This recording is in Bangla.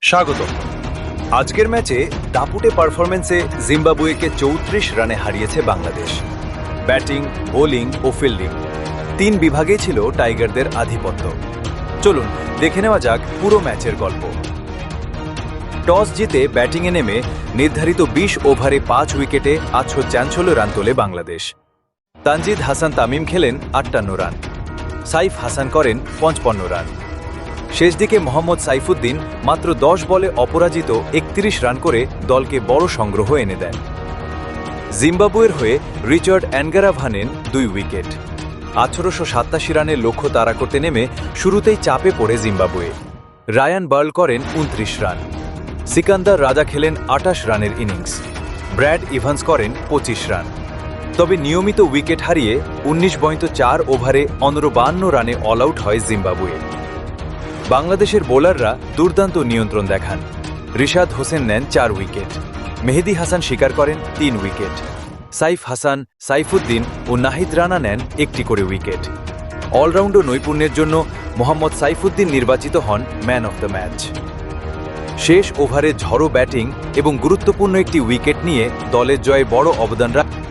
স্বাগত। আজকের ম্যাচে দাপুটে পারফরম্যান্সে জিম্বাবুয়েকে ৩৪ রানে হারিয়েছে বাংলাদেশ। ব্যাটিং, বোলিং ও ফিল্ডিং তিন বিভাগেই ছিল টাইগারদের আধিপত্য। চলুন দেখে নেওয়া যাক পুরো ম্যাচের গল্প। টস জিতে ব্যাটিংয়ে নেমে নির্ধারিত ২০ ওভারে ৫ উইকেটে চাঞ্চল্য রান তোলে বাংলাদেশ। তানজিদ হাসান তামিম খেলেন ৫৮ রান, সাইফ হাসান করেন ৫৫ রান। শেষ দিকে মোহাম্মদ সাইফুদ্দিন মাত্র ১০ বলে অপরাজিত ৩১ রান করে দলকে বড় সংগ্রহ এনে দেন। জিম্বাবুয়ের হয়ে রিচার্ড অ্যানগারাভানেন ২ উইকেট। ১৮৮৭ রানের লক্ষ্য তাড়া করতে নেমে শুরুতেই চাপে পড়ে জিম্বাবুয়ে। রায়ান বার্ল করেন ২৯ রান, সিকান্দার রাজা খেলেন ২৮ রানের ইনিংস, ব্র্যাড ইভান্স করেন ২৫ রান। তবে নিয়মিত উইকেট হারিয়ে ১৯.৪ ওভারে ১৫ রানে অল আউট হয় জিম্বাবুয়ে। বাংলাদেশের বোলাররা দুর্দান্ত নিয়ন্ত্রণ দেখান। রিশাদ হোসেন নেন ৪ উইকেট, মেহেদী হাসান শিকার করেন ৩ উইকেট, সাইফ হাসান, সাইফুদ্দিন ও নাহিদ রানা নেন ১টি করে উইকেট। অলরাউন্ড নৈপুণ্যের জন্য মোহাম্মদ সাইফুদ্দিন নির্বাচিত হন ম্যান অফ দ্য ম্যাচ। শেষ ওভারে ঝড়ো ব্যাটিং এবং গুরুত্বপূর্ণ একটি উইকেট নিয়ে দলের জয়ে বড় অবদান রাখেন।